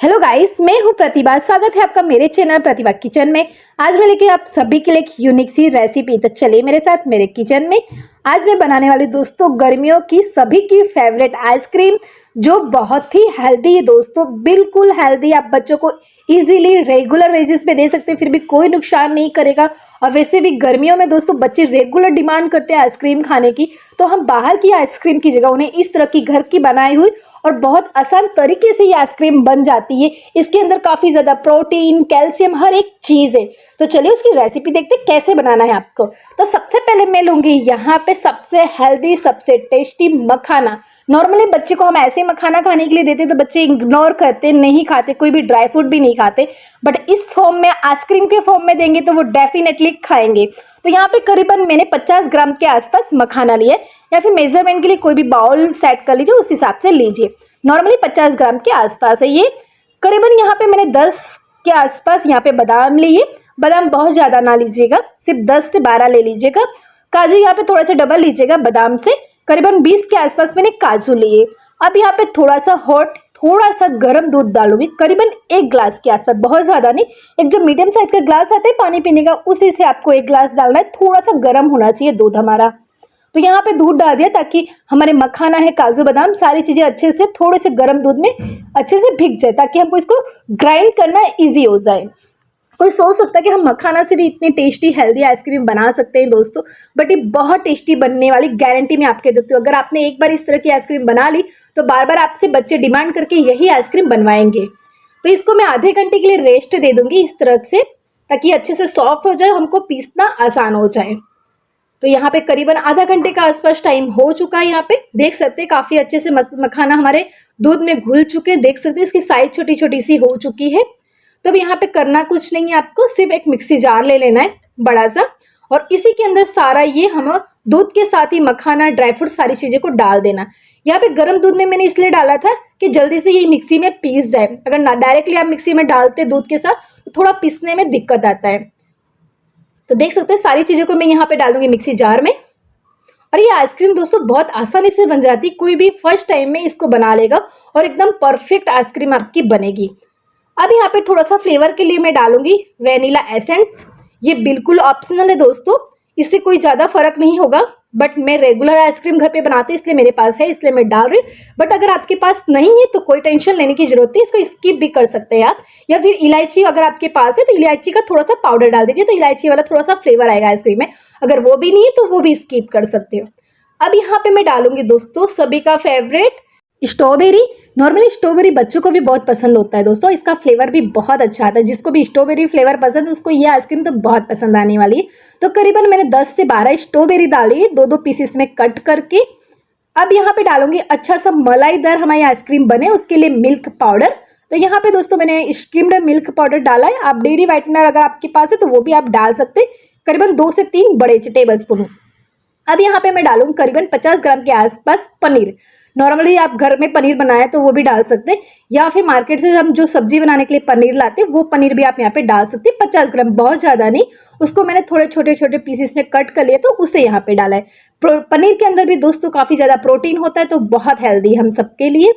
Hello guys, मैं हूं प्रतिभा। स्वागत है आपका मेरे चैनल प्रतिभा किचन में। आज मैं लेके आप सभी के लिए एक यूनिक सी रेसिपी। तो चलिए मेरे साथ मेरे किचन में। आज मैं बनाने वाली दोस्तों गर्मियों की सभी की फेवरेट आइसक्रीम, जो बहुत ही हेल्दी है दोस्तों, बिल्कुल हेल्दी। आप बच्चों को इजीली रेगुलर बेसिस पे दे सकते हैं, फिर भी कोई नुकसान नहीं करेगा। और वैसे भी गर्मियों में दोस्तों बच्चे रेगुलर डिमांड करते हैं आइसक्रीम खाने की, तो हम बाहर की आइसक्रीम की जगह उन्हें इस तरह की घर की बनाई हुई और बहुत आसान तरीके से ये आइसक्रीम बन जाती है। इसके अंदर काफ़ी ज़्यादा प्रोटीन, कैल्शियम, हर एक चीज़ है। तो चलिए उसकी रेसिपी देखते हैं कैसे बनाना है आपको। तो सबसे पहले मैं लूँगी यहाँ पे सबसे हेल्दी, सबसे टेस्टी मखाना। नॉर्मली बच्चे को हम ऐसे मखाना खाने के लिए देते तो बच्चे इग्नोर करते, नहीं खाते, कोई भी ड्राई फ्रूट भी नहीं खाते। बट इस फॉर्म में, आइसक्रीम के फॉर्म में देंगे तो वो डेफिनेटली खाएंगे। तो यहाँ पे करीबन मैंने 50 ग्राम के आसपास मखाना लिया, या फिर मेजरमेंट के लिए कोई भी बाउल सेट कर लीजिए, उस हिसाब से लीजिए। नॉर्मली 50 ग्राम के आसपास है ये। करीबन यहाँ पे मैंने 10 के आसपास यहाँ पे बादाम लिए। बादाम बहुत ज़्यादा ना लीजिएगा, सिर्फ 10 से 12 ले लीजिएगा। काजू यहाँ पे थोड़ा सा डबल लीजिएगा बादाम से। करीबन 20 के आसपास मैंने काजू लिए। अब यहाँ पे थोड़ा सा हॉट, थोड़ा सा गर्म दूध डालूंगी, करीबन 1 ग्लास के आसपास, बहुत ज़्यादा नहीं। एक जो मीडियम साइज का ग्लास आता है पानी पीने का, उसी से आपको 1 ग्लास डालना है। थोड़ा सा गर्म होना चाहिए दूध हमारा। तो यहाँ पे दूध डाल दिया ताकि हमारे मखाना है, काजू बादाम, सारी चीज़ें अच्छे से थोड़े से गर्म दूध में अच्छे से भीग जाए, ताकि हमको इसको ग्राइंड करना ईजी हो जाए। कोई सोच सकता है कि हम मखाना से भी इतनी टेस्टी हेल्दी आइसक्रीम बना सकते हैं दोस्तों, बट ये बहुत टेस्टी बनने वाली गारंटी मैं आपके देती हूँ। अगर आपने एक बार इस तरह की आइसक्रीम बना ली तो बार बार आपसे बच्चे डिमांड करके यही आइसक्रीम बनवाएंगे। तो इसको मैं आधे घंटे के लिए रेस्ट दे दूंगी इस तरह से, ताकि अच्छे से सॉफ्ट हो जाए, हमको पीसना आसान हो जाए। तो यहाँ पे करीबन आधा घंटे का आसपास टाइम हो चुका है। यहाँ पे देख सकते हैं काफ़ी अच्छे से मखाना हमारे दूध में घुल चुके हैं। देख सकते हैं इसकी साइज छोटी छोटी सी हो चुकी है। तो अब यहाँ पे करना कुछ नहीं है, आपको सिर्फ एक मिक्सी जार ले लेना है बड़ा सा, और इसी के अंदर सारा ये हम दूध के साथ ही मखाना, ड्राई फ्रूट, सारी चीज़ें को डाल देना। यहाँ पे गर्म दूध में मैंने इसलिए डाला था कि जल्दी से ये मिक्सी में पीस जाए। अगर ना डायरेक्टली आप मिक्सी में डालते दूध के साथ तो थोड़ा पीसने में दिक्कत आता है। तो देख सकते हैं सारी चीज़ों को मैं यहाँ पे डाल दूंगी मिक्सी जार में। और ये आइसक्रीम दोस्तों बहुत आसानी से बन जाती, कोई भी फर्स्ट टाइम में इसको बना लेगा और एकदम परफेक्ट आइसक्रीम आपकी बनेगी। अब यहाँ पे थोड़ा सा फ्लेवर के लिए मैं डालूंगी वेनिला एसेंस। ये बिल्कुल ऑप्शनल है दोस्तों, इससे कोई ज़्यादा फर्क नहीं होगा, बट मैं रेगुलर आइसक्रीम घर पे बनाती हूँ इसलिए मेरे पास है, इसलिए मैं डाल रही हूँ। बट अगर आपके पास नहीं है तो कोई टेंशन लेने की जरूरत नहीं, इसको स्किप भी कर सकते हैं आप। या फिर इलायची अगर आपके पास है तो इलायची का थोड़ा सा पाउडर डाल दीजिए, तो इलायची वाला थोड़ा सा फ्लेवर आएगा आइसक्रीम में। अगर वो भी नहीं है तो वो भी स्किप कर सकते हो। अब यहाँ पे मैं डालूंगी दोस्तों सभी का फेवरेट स्ट्रॉबेरी। नॉर्मली स्ट्रॉबेरी बच्चों को भी बहुत पसंद होता है दोस्तों, इसका फ्लेवर भी बहुत अच्छा आता है। जिसको भी स्ट्रॉबेरी फ्लेवर पसंद है उसको ये आइसक्रीम तो बहुत पसंद आने वाली है। तो करीबन मैंने 10 से 12 स्ट्रॉबेरी डाली है, 2-2 पीसेस में कट करके। अब यहाँ पे डालूंगी अच्छा सा मलाईदार हमारी आइसक्रीम बने, उसके लिए मिल्क पाउडर। तो यहाँ पे दोस्तों मैंने स्क्रीम्ड मिल्क पाउडर डाला है। आप डेयरी व्हाइटनर अगर आपके पास है तो वो भी आप डाल सकते हैं, करीबन 2 से 3 बड़े टेबल स्पून। अब यहाँ पे मैं डालूंगी करीबन 50 ग्राम के आसपास पनीर। नॉर्मली आप घर में पनीर बनाए तो वो भी डाल सकते हैं, या फिर मार्केट से हम जो सब्जी बनाने के लिए पनीर लाते हैं वो पनीर भी आप यहाँ पे डाल सकते हैं। 50 ग्राम, बहुत ज़्यादा नहीं। उसको मैंने थोड़े छोटे छोटे पीसेस में कट कर लिया तो उसे यहाँ पे डाला है। पनीर के अंदर भी दोस्तों काफ़ी ज़्यादा प्रोटीन होता है, तो बहुत हेल्दी हम सबके लिए।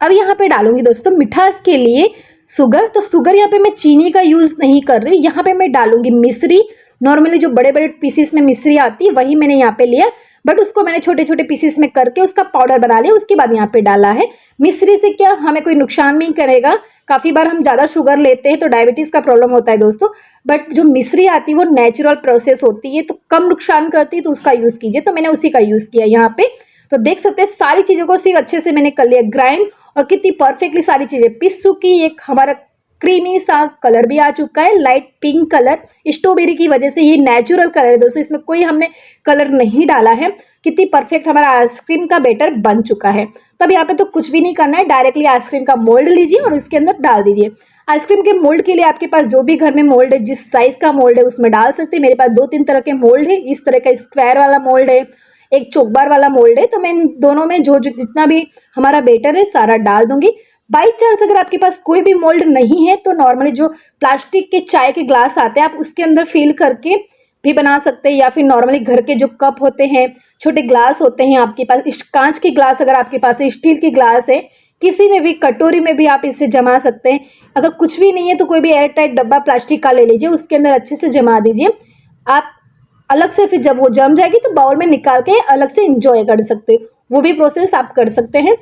अब यहाँ पे डालूंगी दोस्तों मिठास के लिए शुगर। तो शुगर यहाँ पे मैं चीनी का यूज़ नहीं कर रही, यहाँ पे मैं डालूंगी मिश्री। नॉर्मली जो बड़े बड़े पीसेस में मिश्री आती है वही मैंने यहाँ पे लिया, बट उसको मैंने छोटे छोटे पीसेस में करके उसका पाउडर बना लिया, उसके बाद यहाँ पे डाला है। मिश्री से क्या हमें कोई नुकसान नहीं करेगा। काफ़ी बार हम ज़्यादा शुगर लेते हैं तो डायबिटीज़ का प्रॉब्लम होता है दोस्तों, बट जो मिश्री आती है वो नेचुरल प्रोसेस होती है, तो कम नुकसान करती है, तो उसका यूज़ कीजिए। तो मैंने उसी का यूज़ किया यहाँ पे। तो देख सकते हैं सारी चीज़ों को सिर्फ अच्छे से मैंने कर लिया ग्राइंड, और कितनी परफेक्टली सारी चीज़ें पिस चुकी। एक हमारा क्रीमी सा कलर भी आ चुका है, लाइट पिंक कलर। स्ट्रॉबेरी की वजह से ये नेचुरल कलर है दोस्तों, इसमें कोई हमने कलर नहीं डाला है। कितनी परफेक्ट हमारा आइसक्रीम का बैटर बन चुका है। तो अब यहाँ पे तो कुछ भी नहीं करना है, डायरेक्टली आइसक्रीम का मोल्ड लीजिए और इसके अंदर डाल दीजिए। आइसक्रीम के मोल्ड के लिए आपके पास जो भी घर में मोल्ड है, जिस साइज का मोल्ड है उसमें डाल सकते हैं। मेरे पास 2-3 तरह के मोल्ड है। इस तरह का स्क्वायर वाला मोल्ड है, एक चौकबार वाला मोल्ड है। तो मैं इन दोनों में जो जितना भी हमारा बैटर है सारा डाल दूंगी। बाई चांस अगर आपके पास कोई भी मोल्ड नहीं है तो नॉर्मली जो प्लास्टिक के चाय के ग्लास आते हैं आप उसके अंदर फिल करके भी बना सकते हैं, या फिर नॉर्मली घर के जो कप होते हैं, छोटे ग्लास होते हैं आपके पास, कांच के ग्लास अगर आपके पास है, स्टील के ग्लास है, किसी में भी कटोरी में भी आप इसे जमा सकते हैं। अगर कुछ भी नहीं है तो कोई भी एयर टाइट डब्बा प्लास्टिक का ले लीजिए, उसके अंदर अच्छे से जमा दीजिए। आप अलग से फिर जब वो जम जाएगी तो बाउल में निकाल के अलग से इंजॉय कर सकते हो, वो भी प्रोसेस आप कर सकते हैं।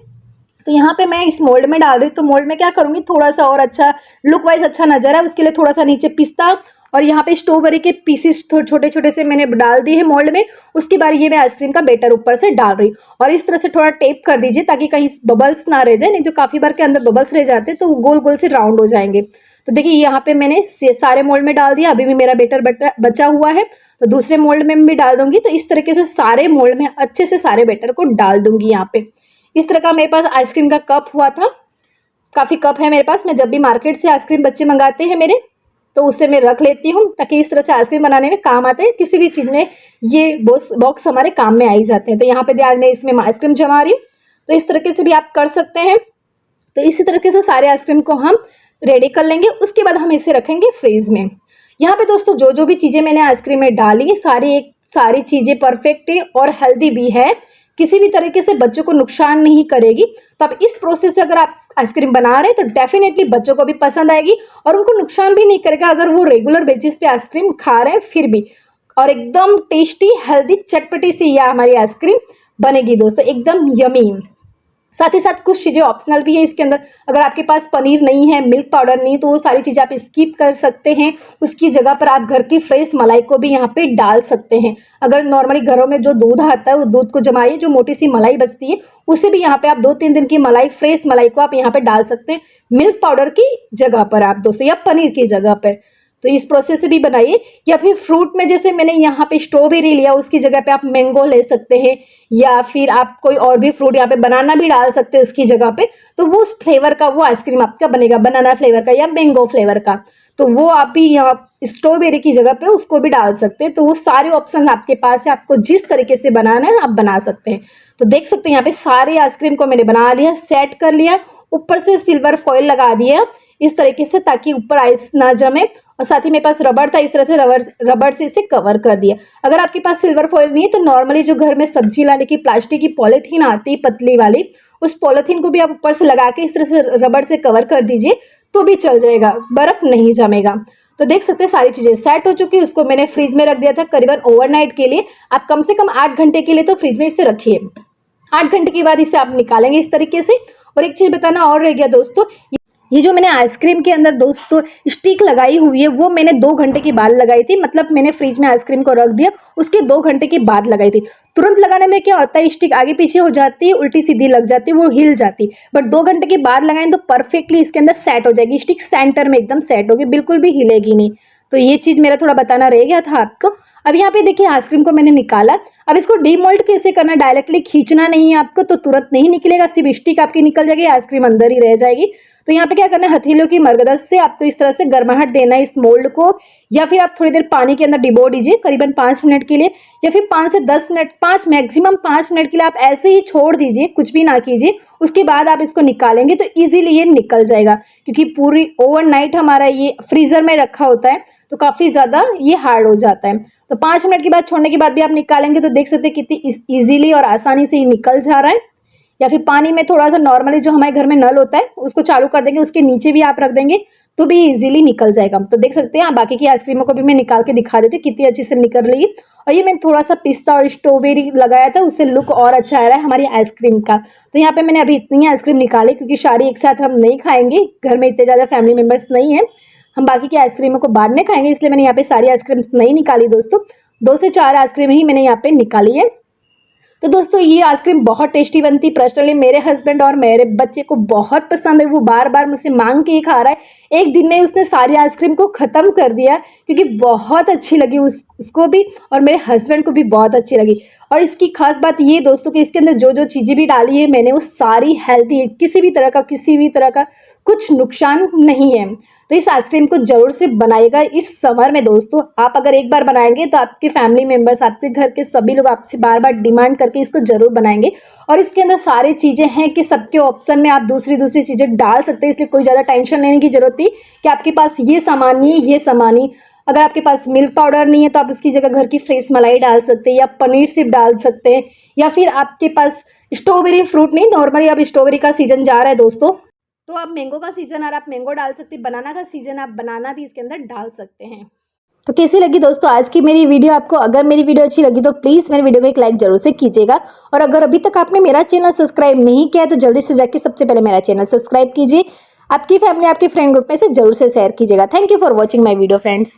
तो यहाँ पे मैं इस मोल्ड में डाल रही हूँ, तो मोल्ड में क्या करूँगी, थोड़ा सा और अच्छा लुक वाइज अच्छा नजर है उसके लिए थोड़ा सा नीचे पिस्ता और यहाँ पे स्ट्रॉबेरी के पीसेस छोटे छोटे से मैंने डाल दिए हैं मोल्ड में। उसके बाद ये मैं आइसक्रीम का बैटर ऊपर से डाल रही हूँ और इस तरह से थोड़ा टेप कर दीजिए ताकि कहीं बबल्स ना रह जाए, नहीं तो काफ़ी बार के अंदर बबल्स रह जाते हैं तो गोल गोल से राउंड हो जाएंगे। तो देखिए यहाँ पे मैंने सारे मोल्ड में डाल दिया, अभी भी मेरा बैटर बचा हुआ है तो दूसरे मोल्ड में भी डाल दूंगी। तो इस तरीके से सारे मोल्ड में अच्छे से सारे बैटर को डाल दूंगी। यहाँ पे इस तरह का मेरे पास आइसक्रीम का कप हुआ था, काफ़ी कप है मेरे पास। मैं जब भी मार्केट से आइसक्रीम बच्चे मंगाते हैं मेरे तो उससे मैं रख लेती हूँ ताकि इस तरह से आइसक्रीम बनाने में काम आते हैं। किसी भी चीज़ में ये बॉक्स हमारे काम में आ ही जाते हैं। तो यहाँ पे आज मैं इसमें आइसक्रीम जमा रही हूँ, तो इस तरीके से भी आप कर सकते हैं। तो इसी तरीके से सारे आइसक्रीम को हम रेडी कर लेंगे, उसके बाद हम इसे रखेंगे फ्रीज में। यहाँ पे दोस्तों जो भी चीज़ें मैंने आइसक्रीम में डाली सारी चीज़ें परफेक्ट है और हेल्दी भी है, किसी भी तरीके से बच्चों को नुकसान नहीं करेगी। तो अब इस प्रोसेस से अगर आप आइसक्रीम बना रहे हैं तो डेफिनेटली बच्चों को भी पसंद आएगी और उनको नुकसान भी नहीं करेगा अगर वो रेगुलर बेसिस पे आइसक्रीम खा रहे हैं फिर भी। और एकदम टेस्टी हेल्दी चटपटी सी यह हमारी आइसक्रीम बनेगी दोस्तों, एकदम यमी। साथ ही साथ कुछ चीज़ें ऑप्शनल भी है इसके अंदर। अगर आपके पास पनीर नहीं है, मिल्क पाउडर नहीं, तो वो सारी चीज़ें आप स्किप कर सकते हैं। उसकी जगह पर आप घर की फ्रेश मलाई को भी यहाँ पे डाल सकते हैं। अगर नॉर्मली घरों में जो दूध आता है वो दूध को जमाइए, जो मोटी सी मलाई बचती है उसे भी यहाँ पे आप 2-3 दिन की मलाई, फ्रेश मलाई को आप यहाँ पे डाल सकते हैं मिल्क पाउडर की जगह पर आप दोस्तों, या पनीर की जगह पर। तो इस प्रोसेस से भी बनाइए। या फिर फ्रूट में जैसे मैंने यहाँ पे स्ट्रॉबेरी लिया, उसकी जगह पे आप मैंगो ले सकते हैं, या फिर आप कोई और भी फ्रूट, यहाँ पे बनाना भी डाल सकते हैं उसकी जगह पे। तो वो उस फ्लेवर का वो आइसक्रीम आपका बनेगा, बनाना फ्लेवर का या मैंगो फ्लेवर का। तो वो आप भी यहाँ स्ट्रॉबेरी की जगह पे उसको भी डाल सकते हैं। तो वो सारे ऑप्शन आपके पास है, आपको जिस तरीके से बनाना है आप बना सकते हैं। तो देख सकते हैं यहाँ पे सारे आइसक्रीम को मैंने बना लिया, सेट कर लिया, ऊपर से सिल्वर फॉइल लगा दिया इस तरीके से ताकि ऊपर आइस ना जमे। और साथ ही मेरे पास रबड़ था, इस तरह से रबड़ से इसे कवर कर दिया। अगर आपके पास सिल्वर फॉइल नहीं है तो नॉर्मली जो घर में सब्जी लाने की प्लास्टिक की पॉलीथीन आती है पतली वाली, उस पॉलीथीन को भी आप ऊपर से लगा के इस तरह से रबड़ से कवर कर दीजिए तो भी चल जाएगा, बर्फ नहीं जमेगा। तो देख सकते हैं सारी चीज़ें सेट हो चुकी है। उसको मैंने फ्रिज में रख दिया था करीबन ओवरनाइट के लिए। आप कम से कम 8 घंटे के लिए तो फ्रिज में इसे रखिए। 8 घंटे के बाद इसे आप निकालेंगे इस तरीके से। और एक चीज़ बताना और रह गया दोस्तों, ये जो मैंने आइसक्रीम के अंदर दोस्तों स्टिक लगाई हुई है वो मैंने 2 घंटे के बाद लगाई थी। मतलब मैंने फ्रिज में आइसक्रीम को रख दिया, उसके 2 घंटे के बाद लगाई थी। तुरंत लगाने में क्या होता है, स्टिक आगे पीछे हो जाती है, उल्टी सीधी लग जाती है, वो हिल जाती है। बट 2 घंटे के बाद लगाएं तो परफेक्टली इसके अंदर सेट हो जाएगी, स्टिक सेंटर में एकदम सेट होगी, बिल्कुल भी हिलेगी नहीं। तो ये चीज़ मेरा थोड़ा बताना रह गया था आपको। अब यहाँ पे देखिए आइसक्रीम को मैंने निकाला। अब इसको डीमोल्ड कैसे करना, डायरेक्टली खींचना नहीं है आपको, तो तुरंत नहीं निकलेगा, सिर्फ स्टिक आपकी निकल जाएगी, आइसक्रीम अंदर ही रह जाएगी। तो यहाँ पे क्या करना है, हथेलियों की मदद से आपको इस तरह से गर्माहट देना है इस मोल्ड को, या फिर आप थोड़ी देर पानी के अंदर डिबो दीजिए करीबन 5 मिनट के लिए, या फिर 5 से 10 मिनट, 5 मैक्सिमम 5 मिनट के लिए आप ऐसे ही छोड़ दीजिए, कुछ भी ना कीजिए। उसके बाद आप इसको निकालेंगे तो इजीली ये निकल जाएगा, क्योंकि पूरी ओवरनाइट हमारा ये फ्रीजर में रखा होता है तो काफ़ी ज़्यादा ये हार्ड हो जाता है। तो 5 मिनट के बाद छोड़ने के बाद भी आप निकालेंगे तो देख सकते हैं कितनी ईजिली और आसानी से ये निकल जा रहा है। या फिर पानी में थोड़ा सा नॉर्मली जो हमारे घर में नल होता है उसको चालू कर देंगे, उसके नीचे भी आप रख देंगे तो भी इजीली निकल जाएगा। तो देख सकते हैं बाकी की आइसक्रीमों को भी मैं निकाल के दिखा देती हूँ कितनी अच्छी से निकल रही है। और ये मैंने थोड़ा सा पिस्ता और स्ट्रॉबेरी लगाया था, उससे लुक और अच्छा आ रहा है हमारी आइसक्रीम का। तो यहाँ पे मैंने अभी इतनी आइसक्रीम निकाली क्योंकि सारी एक साथ हम नहीं खाएंगे, घर में इतने ज़्यादा फैमिली मेम्बर्स नहीं है, हम बाकी की आइसक्रीमों को बाद में खाएंगे, इसलिए मैंने यहाँ पे सारी आइसक्रीम नहीं निकाली दोस्तों। 2 से 4 आइसक्रीम ही मैंने यहाँ पे निकाली है। तो दोस्तों ये आइसक्रीम बहुत टेस्टी बनती, पर्सनली मेरे हस्बैंड और मेरे बच्चे को बहुत पसंद है, वो बार बार मुझसे मांग के ही खा रहा है। एक दिन में उसने सारी आइसक्रीम को ख़त्म कर दिया क्योंकि बहुत अच्छी लगी उसको भी और मेरे हस्बैंड को भी बहुत अच्छी लगी। और इसकी खास बात ये दोस्तों कि इसके अंदर जो जो चीज़ें भी डाली है मैंने वो सारी हेल्दी है, किसी भी तरह का कुछ नुकसान नहीं है। तो इस आइसक्रीम को जरूर से बनाइएगा इस समर में दोस्तों। आप अगर एक बार बनाएंगे तो आपके फैमिली मेम्बर्स, आपके घर के सभी लोग आपसे बार बार डिमांड करके इसको जरूर बनाएंगे। और इसके अंदर सारी चीज़ें हैं कि सबके ऑप्शन में आप दूसरी चीज़ें डाल सकते हैं, इसलिए कोई ज़्यादा टेंशन लेने की जरूरत नहीं कि आपके पास ये सामान नहीं ये सामान नहीं। अगर आपके पास मिल्क पाउडर नहीं है तो आप उसकी जगह घर की फ्रेश मलाई डाल सकते हैं, या पनीर सिर्फ डाल सकते हैं, या फिर आपके पास स्ट्रॉबेरी फ्रूट नहीं, नॉर्मली अब स्ट्रॉबेरी का सीजन जा रहा है दोस्तों, तो अब मैंगो का सीजन आ रहा है, आप मैंगो डाल सकते हैं। बनाना का सीजन, आप बनाना भी इसके अंदर डाल सकते हैं। तो कैसी लगी दोस्तों आज की मेरी वीडियो आपको? अगर मेरी वीडियो अच्छी लगी तो प्लीज़ मेरी वीडियो को एक लाइक जरूर से कीजिएगा। और अगर अभी तक आपने मेरा चैनल सब्सक्राइब नहीं किया है तो जल्दी से जाके सबसे पहले मेरा चैनल सब्सक्राइब कीजिए। आपकी फैमिली, आपके फ्रेंड ग्रुप में से जरूर से शेयर कीजिएगा। Thank you for watching my video friends.